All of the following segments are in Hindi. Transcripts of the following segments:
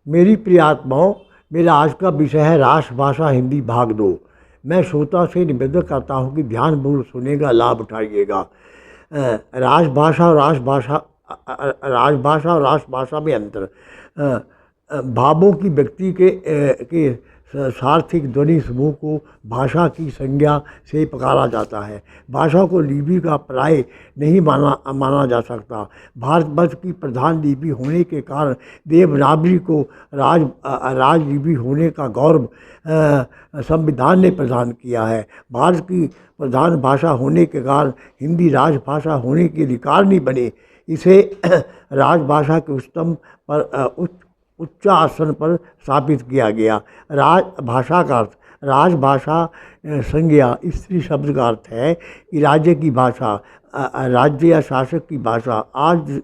मेरी प्रिय आत्माओं, मेरा आज का विषय है राष्ट्रभाषा हिंदी भाग 2। मैं श्रोता से निवेदन करता हूँ कि ध्यानपूर्वक सुनेगा, लाभ उठाइएगा। राजभाषा और राष्ट्रभाषा में अंतर। भावों की व्यक्ति के सार्थिक ध्वनि समूह को भाषा की संज्ञा से पुकारा जाता है। भाषा को लिपि का पर्याय नहीं माना जा सकता। भारतवर्ष की प्रधान लिपि होने के कारण देवनागरी को राजलिपि होने का गौरव संविधान ने प्रदान किया है। भारत की प्रधान भाषा होने के कारण हिंदी राजभाषा होने के अधिकार नहीं बने। इसे राजभाषा के उच्चतम पर उच्च आसन पर स्थापित किया गया। राजभाषा का अर्थ, राजभाषा संज्ञा स्त्री शब्द का अर्थ है कि राज्य की भाषा, राज्य या शासक की भाषा। आज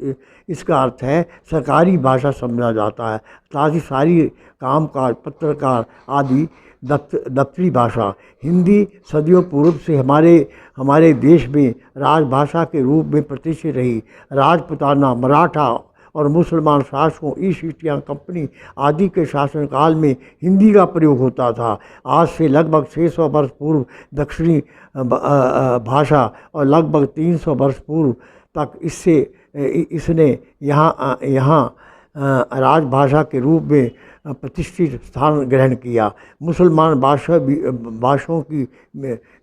इसका अर्थ है सरकारी भाषा समझा जाता है, ताकि सारी कामकाज, पत्रकार आदि दफ्तरी भाषा। हिंदी सदियों पूर्व से हमारे देश में राजभाषा के रूप में प्रतिष्ठित रही। राजपुताना, मराठा और मुसलमान शासकों, ईस्ट इंडिया कंपनी आदि के शासनकाल में हिंदी का प्रयोग होता था। आज से लगभग 600 वर्ष पूर्व दक्षिणी भाषा और लगभग 300 वर्ष पूर्व तक इसने यहाँ राजभाषा के रूप में प्रतिष्ठित स्थान ग्रहण किया। मुसलमान भाषाओं की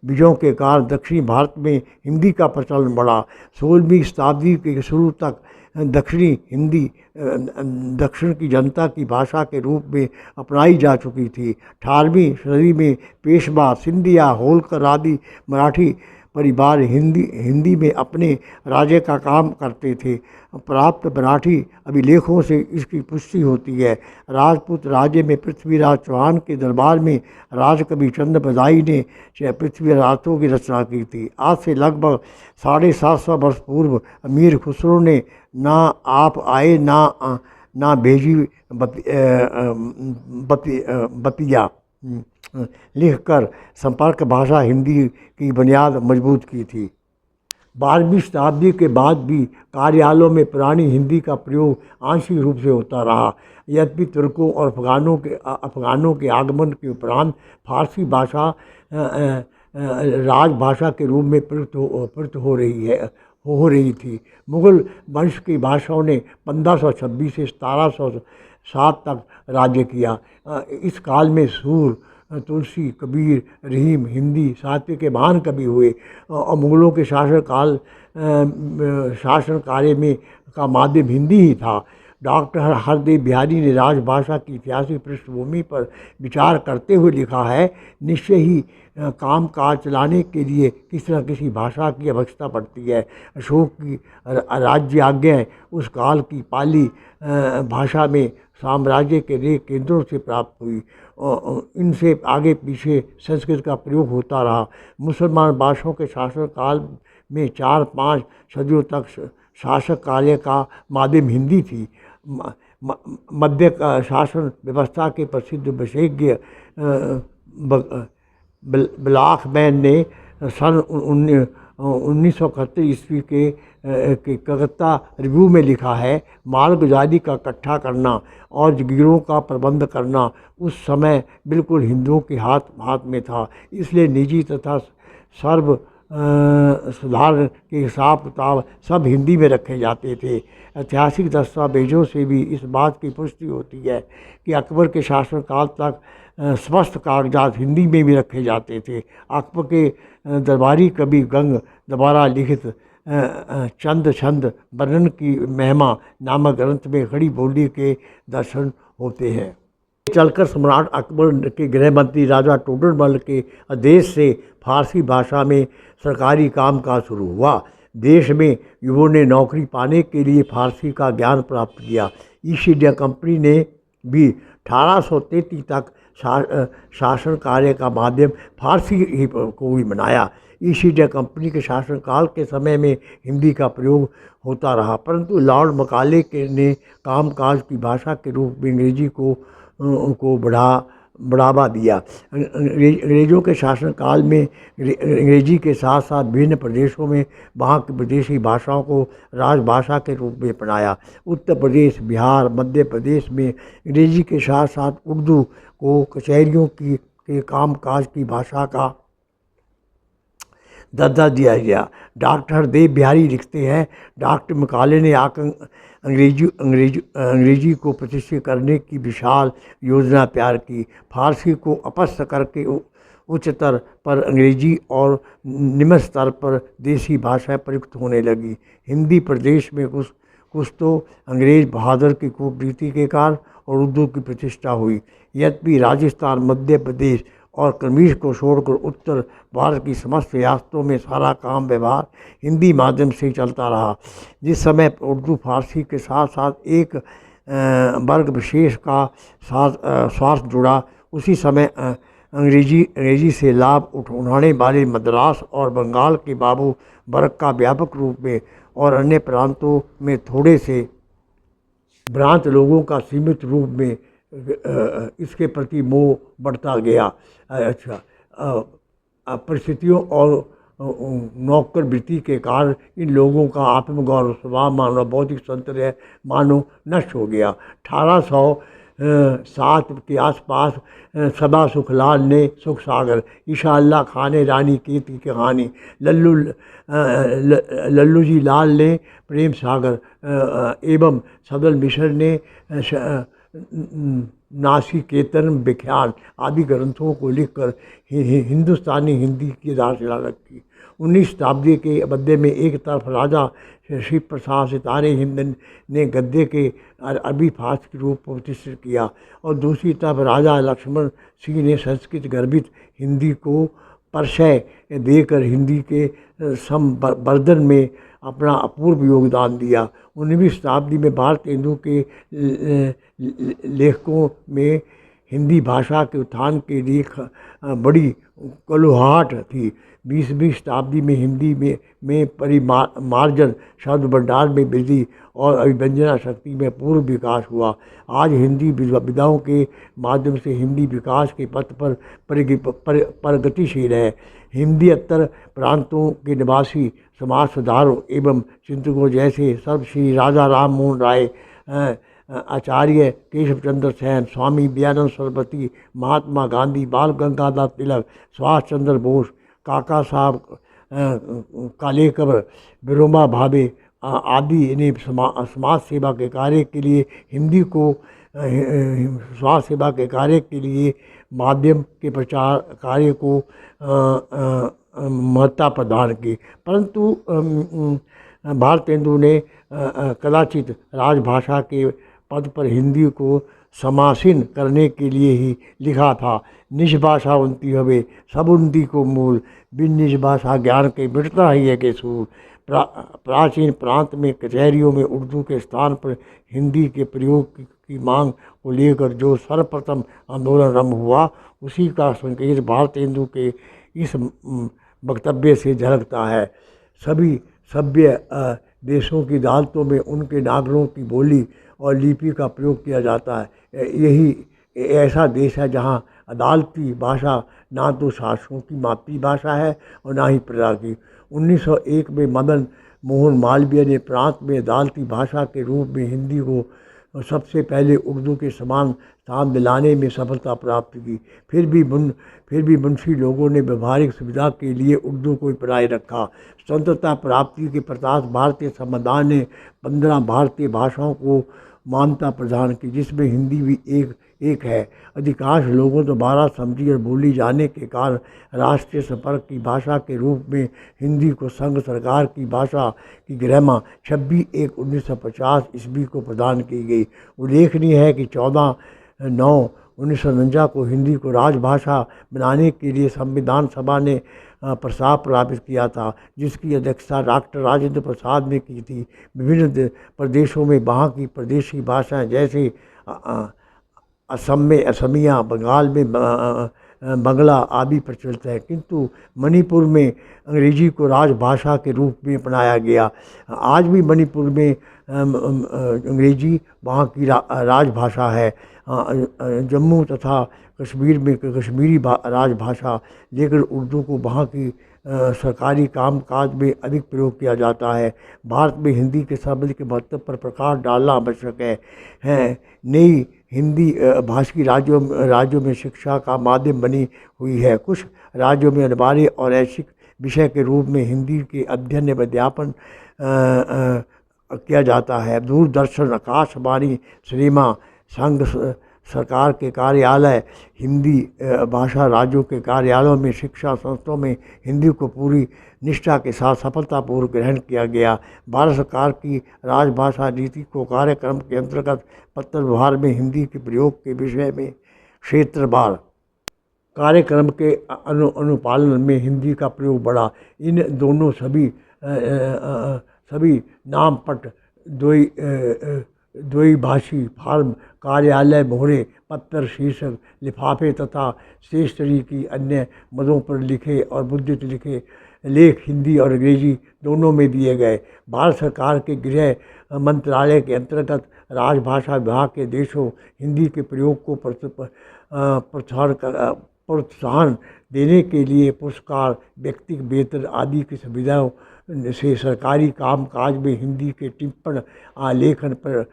बीजों के कारण दक्षिणी भारत में हिंदी का प्रचलन बढ़ा। 16वीं शताब्दी के शुरू तक दक्षिणी हिंदी दक्षिण की जनता की भाषा के रूप में अपनाई जा चुकी थी। 18वीं सदी में पेशवा, सिंधिया, होलकर आदि मराठी परिवार हिंदी में अपने राज्य का काम करते थे। प्राप्त मराठी अभिलेखों से इसकी पुष्टि होती है। राजपूत राज्य में पृथ्वीराज चौहान के दरबार में राजकवि चंद बदाई ने पृथ्वीराजों की रचना की थी। आज से लगभग 750 वर्ष पूर्व अमीर खुसरो ने ना आप आए ना भेजी बतिया लिखकर संपर्क भाषा हिंदी की बुनियाद मजबूत की थी। 12वीं शताब्दी के बाद भी कार्यालयों में पुरानी हिंदी का प्रयोग आंशिक रूप से होता रहा। यद्यपि तुर्कों और अफगानों के आगमन के उपरांत फारसी भाषा राजभाषा के रूप में प्रयुक्त हो रही थी। मुगल वंश की भाषाओं ने 1526 से 1707 तक राज्य किया। इस काल में सूर, तुलसी, कबीर, रहीम हिंदी साहित्य के महान कवि हुए और मुगलों के शासन कार्य में का माध्यम हिंदी ही था। डॉक्टर हरदेव बिहारी ने राजभाषा की ऐतिहासिक पृष्ठभूमि पर विचार करते हुए लिखा है, निश्चय ही काम काज चलाने के लिए किसी न किसी भाषा की आवश्यकता पड़ती है। अशोक की राज्य आज्ञा उस काल की पाली भाषा में साम्राज्य के अनेक केंद्रों से प्राप्त हुई। इनसे आगे पीछे संस्कृत का प्रयोग होता रहा। मुसलमान भाषाओं के शासन काल में 4-5 सदियों तक शासक कार्य का माध्यम हिंदी थी। मध्य शासन व्यवस्था के प्रसिद्ध विशेषज्ञ ब्लॉकमैन ने सन 1931 ईस्वी के कलकत्ता रिव्यू में लिखा है, मालगुजारी का इकट्ठा करना और गिरोह का प्रबंध करना उस समय बिल्कुल हिंदुओं के हाथ में था। इसलिए निजी तथा सर्व सुधार के हिसाब किताब सब हिंदी में रखे जाते थे। ऐतिहासिक दस्तावेजों से भी इस बात की पुष्टि होती है कि अकबर के शासनकाल तक समस्त कागजात हिंदी में भी रखे जाते थे। अकबर के दरबारी कवि गंग द्वारा लिखित चंद छंद वर्णन की महिमा नामक ग्रंथ में खड़ी बोली के दर्शन होते हैं। चलकर सम्राट अकबर के गृह मंत्री राजा टोडरमल के आदेश से फारसी भाषा में सरकारी कामकाज शुरू हुआ। देश में युवाओं ने नौकरी पाने के लिए फारसी का ज्ञान प्राप्त किया। ईस्ट इंडिया कंपनी ने भी 1833 तक शासन कार्य का माध्यम फारसी ही को ही बनाया। ईस्ट इंडिया कंपनी के शासनकाल के समय में हिंदी का प्रयोग होता रहा, परंतु लॉर्ड मकाले ने कामकाज की भाषा के रूप में अंग्रेजी को बढ़ा बढ़ावा दिया। अंग्रेज़ों के शासनकाल में अंग्रेजी के साथ साथ विभिन्न प्रदेशों में वहाँ की प्रदेशी भाषाओं को राजभाषा के रूप में अपनाया। उत्तर प्रदेश, बिहार, मध्य प्रदेश में अंग्रेजी के साथ साथ उर्दू को कचहरियों की के कामकाज की भाषा का दर्जा दिया गया। डॉक्टर हरदेव बिहारी लिखते हैं, डॉक्टर मैकाले ने आकर अंग्रेजी को प्रतिष्ठित करने की विशाल योजना तैयार की। फारसी को अपस्त करके उच्च स्तर पर अंग्रेजी और निम्न स्तर पर देसी भाषाएं प्रयुक्त होने लगी। हिंदी प्रदेश में कुछ तो अंग्रेज बहादुर की कूटनीति के कारण और उर्दू की प्रतिष्ठा हुई। यद्यपि राजस्थान, मध्य प्रदेश और कश्मीर को छोड़कर उत्तर भारत की समस्त रियासतों में सारा काम व्यवहार हिंदी माध्यम से चलता रहा। जिस समय उर्दू फारसी के साथ साथ एक वर्ग विशेष का स्वार्थ जुड़ा, उसी समय अंग्रेजी से लाभ उठाने वाले मद्रास और बंगाल के बाबू वर्ग का व्यापक रूप में और अन्य प्रांतों में थोड़े से भ्रांत लोगों का सीमित रूप में इसके प्रति मोह बढ़ता गया। अच्छा, परिस्थितियों और नौकर वृत्ति के कारण इन लोगों का आत्मगौरव, स्वभाव, मानव बौद्धिक संतर्य मानो नष्ट हो गया। 1807 के आसपास सदा सुखलाल ने सुख सागर, ईशा अल्लाह खान ने रानी केत की कहानी, लल्लू जी लाल ने प्रेम सागर एवं सदल मिश्र ने नासिकेतन व्याख्यान आदि ग्रंथों को लिखकर हिंदुस्तानी हिंदी की आधारशिला रखी। 19 शताब्दी के मध्य में एक तरफ राजा शिव प्रसाद सितारे हिंद ने गद्य के अरबी फारसी के रूप को प्रतिष्ठित किया और दूसरी तरफ राजा लक्ष्मण सिंह ने संस्कृत गर्भित हिंदी को परिचय देकर हिंदी के संवर्धन में अपना अपूर्व योगदान दिया। 19वीं शताब्दी में भारत हिंदू के लेखकों में हिंदी भाषा के उत्थान के लिए बड़ी कलुहाट थी। 20वीं शताब्दी में हिंदी में परिमार्जन, शब्द भंडार में वृद्धि और अभिव्यंजना शक्ति में पूर्ण विकास हुआ। आज हिंदी विधाओं के माध्यम से हिंदी विकास के पथ पर प्रगतिशील है। हिंदी उत्तर प्रांतों के निवासी समाज सुधारों एवं चिंतकों जैसे सर्व श्री राजा राम मोहन राय, आचार्य केशव चंद्र सेन, स्वामी दयानंद सरस्वती, महात्मा गांधी, बाल गंगाधर तिलक, सुभाष चंद्र बोस, काका साहब कालेकर, विनोबा भावे आदि ने समाज सेवा के कार्य के लिए हिंदी को समाज सेवा के कार्य के लिए माध्यम के प्रचार कार्य को महत्ता प्रदान की। परंतु भारत हिंदू ने कदाचित राजभाषा के पद पर हिंदी को समासीन करने के लिए ही लिखा था। निज भाषा उन्नति हवे सब उन्नति को मूल, बिन निज भाषा ज्ञान के मिटता ही है के सूल। प्राचीन प्रांत में कचहरियों में उर्दू के स्थान पर हिंदी के प्रयोग की मांग को लेकर जो सर्वप्रथम आंदोलन आरंभ हुआ, उसी का संकेत भारत हिंदू के इस वक्तव्य से झलकता है। सभी सभ्य देशों की अदालतों में उनके नागरिकों की बोली और लिपि का प्रयोग किया जाता है। यही ऐसा देश है जहाँ अदालती भाषा ना तो शासकों की मातृभाषा है और ना ही प्रजा की। 1901 में मदन मोहन मालवीय ने प्रांत में अदालती भाषा के रूप में हिंदी को सबसे पहले उर्दू के समान स्थान दिलाने में सफलता प्राप्त की। फिर भी मुंशी लोगों ने व्यवहारिक सुविधा के लिए उर्दू को बनाए रखा। स्वतंत्रता प्राप्ति के पश्चात भारतीय संविधान ने 15 भारतीय भाषाओं को मान्यता प्रदान की, जिसमें हिंदी भी एक है। अधिकांश लोगों द्वारा समझी और बोली जाने के कारण राष्ट्रीय संपर्क की भाषा के रूप में हिंदी को संघ सरकार की भाषा की गरिमा 26/1/1950 ईस्वी को प्रदान की गई। उल्लेखनीय है कि 14/9/1949 को हिंदी को राजभाषा बनाने के लिए संविधान सभा ने प्रस्ताव प्राप्त किया था, जिसकी अध्यक्षता डॉक्टर राजेंद्र प्रसाद ने की थी। विभिन्न प्रदेशों में वहाँ की प्रदेशी भाषाएं जैसे असम में असमिया, बंगाल में बंगला आदि प्रचलित है, किंतु मणिपुर में अंग्रेजी को राजभाषा के रूप में अपनाया गया। आज भी मणिपुर में अंग्रेजी वहाँ की राजभाषा है। जम्मू तथा कश्मीर में कश्मीरी राजभाषा, लेकिन उर्दू को वहाँ की सरकारी काम काज में अधिक प्रयोग किया जाता है। भारत में हिंदी के शब्द के महत्व पर प्रकाश डालना आवश्यक है। नई हिंदी भाषी राज्यों में शिक्षा का माध्यम बनी हुई है। कुछ राज्यों में अनिवार्य और ऐच्छिक विषय के रूप में हिंदी के अध्ययन एवं अध्यापन किया जाता है। दूरदर्शन, आकाशवाणी, सिनेमा, संघ सरकार के कार्यालय, हिंदी भाषा राज्यों के कार्यालयों में, शिक्षा संस्थाओं में हिंदी को पूरी निष्ठा के साथ सफलतापूर्वक ग्रहण किया गया। भारत सरकार की राजभाषा नीति को कार्यक्रम के अंतर्गत पत्र व्यवहार में हिंदी के प्रयोग के विषय में क्षेत्रवार कार्यक्रम के अनुपालन में हिंदी का प्रयोग बढ़ा। इन दोनों सभी नामपट द्विभाषी फॉर्म, कार्यालय मोहरे, पत्र शीर्षक, लिफाफे तथा स्टेशनरी की अन्य मदों पर लिखे और मुद्रित लिखे लेख हिंदी और अंग्रेजी दोनों में दिए गए। भारत सरकार के गृह मंत्रालय के अंतर्गत राजभाषा विभाग के देशों हिंदी के प्रयोग को प्रोत्साहन देने के लिए पुरस्कार, व्यक्तिगत वेतन आदि की सुविधाओं से सरकारी काम काज में हिंदी के टिप्पण आलेखन पर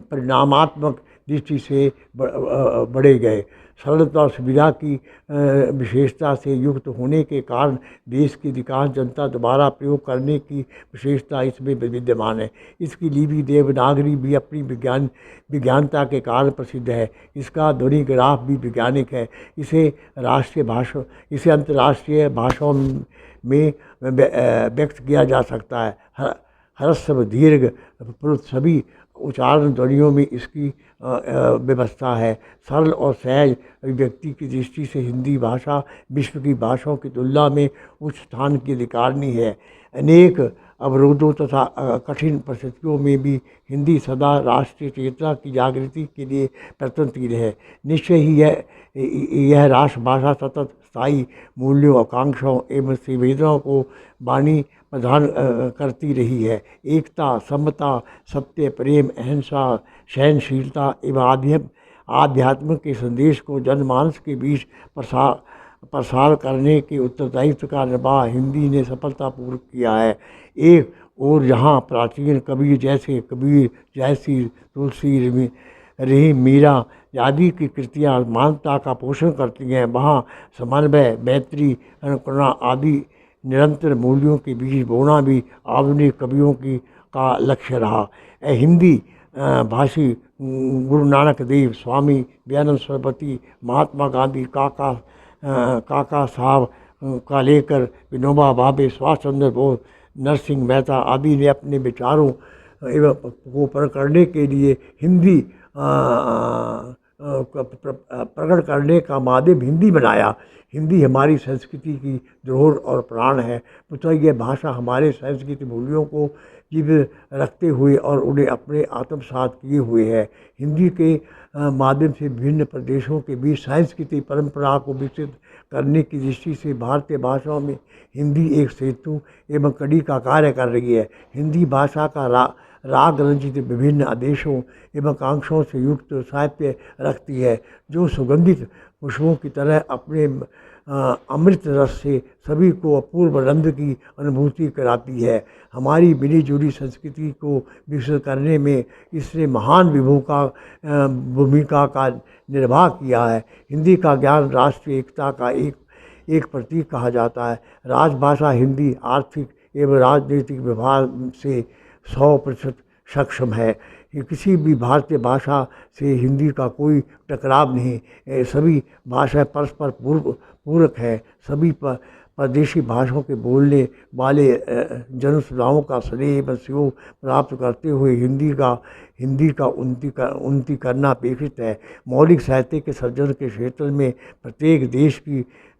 परिणामात्मक दृष्टि से बढ़े गए। सरलता और सुविधा की विशेषता से युक्त होने के कारण देश की अधिकांश जनता द्वारा प्रयोग करने की विशेषता इसमें विद्यमान है। इसकी लिपि देवनागरी भी अपनी विज्ञानता के कारण प्रसिद्ध है। इसका ध्वनि ग्राफ भी वैज्ञानिक है। इसे अंतर्राष्ट्रीय भाषाओं में व्यक्त किया जा सकता है। ह्रस्व, दीर्घ, प्लुत सभी उच्चारण ध्वनियों में इसकी व्यवस्था है। सरल और सहज अभिव्यक्ति की दृष्टि से हिंदी भाषा विश्व की भाषाओं की तुलना में उच्च स्थान की अधिकारिणी है। अनेक अवरोधों तथा कठिन परिस्थितियों में भी हिंदी सदा राष्ट्रीय चेतना की जागृति के लिए प्रयत्नशील है। निश्चय ही यह राष्ट्रभाषा सतत स्थायी मूल्यों, आकांक्षाओं एवं संवेदनाओं को वाणी प्रदान करती रही है। एकता, समता, सत्य, प्रेम, अहिंसा, सहनशीलता एवं आध्यात्म के संदेश को जनमानस के बीच प्रसार करने के उत्तरदायित्व का निर्वाह हिंदी ने सफलतापूर्वक किया है। एक और जहाँ प्राचीन कबीर जैसी तुलसी, रहीम, मीरा आदि की कृतियाँ मानवता का पोषण करती हैं, वहाँ समन्वय, मैत्री, करुणा आदि निरंतर मूल्यों के बीच बोना भी आधुनिक कवियों का लक्ष्य रहा। हिंदी भाषी गुरु नानक देव, स्वामी दयानंद सरस्वती, महात्मा गांधी, काका साहब का लेकर विनोबा भावे, सुभाष चंद्र बोस, नरसिंह मेहता आदि ने अपने विचारों एवं को प्रकट करने के लिए हिंदी प्रकट करने का माध्यम हिंदी बनाया। हिंदी हमारी संस्कृति की धरोहर और प्राण है। तो यह भाषा हमारे संस्कृति मूल्यों को जीवित रखते हुए और उन्हें अपने आत्मसात किए हुए है। हिंदी के माध्यम से विभिन्न प्रदेशों के बीच सांस्कृतिक परंपरा को विकसित करने की दृष्टि से भारतीय भाषाओं में हिंदी एक सेतु एवं कड़ी का कार्य कर रही है। हिंदी भाषा का राग रंजित विभिन्न आदेशों एवं आकांक्षाओं से युक्त साहित्य रखती है, जो सुगंधित पुष्पों की तरह अपने अमृत रस से सभी को अपूर्व आनंद की अनुभूति कराती है। हमारी मिली जुली संस्कृति को विकसित करने में इसने महान भूमिका का निर्वाह किया है। हिंदी का ज्ञान राष्ट्रीय एकता का एक प्रतीक कहा जाता है। राजभाषा हिंदी आर्थिक एवं राजनीतिक व्यवहार से 100% सक्षम है। किसी भी भारतीय भाषा से हिंदी का कोई टकराव नहीं। सभी भाषाएं परस्पर पूरक है। सभी प्रदेशी भाषाओं के बोलने वाले जनसमुदायों का स्नेह एवं सहयोग प्राप्त करते हुए हिंदी का उन्नति करना अपेक्षित है। मौलिक साहित्य के सर्जन के क्षेत्र में प्रत्येक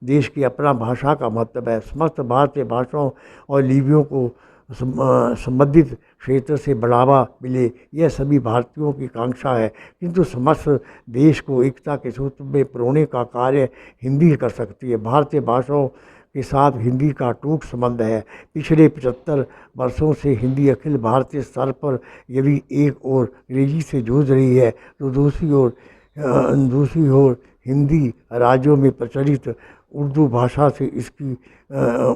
देश की अपना भाषा का महत्व है। समस्त भारतीय भाषाओं और लिपियों को संबंधित क्षेत्र से बढ़ावा मिले, यह सभी भारतीयों की कांक्षा है। किंतु समस्त देश को एकता के सूत्र में पिरोने का कार्य हिंदी कर सकती है। भारतीय भाषाओं के साथ हिंदी का अटूट संबंध है। पिछले 75 वर्षों से हिंदी अखिल भारतीय स्तर पर यदि एक ओर अंग्रेजी से जूझ रही है तो दूसरी ओर हिंदी राज्यों में प्रचलित उर्दू भाषा से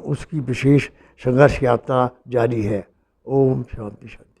उसकी विशेष संघर्ष यात्रा जारी है। ओम शांति शांति।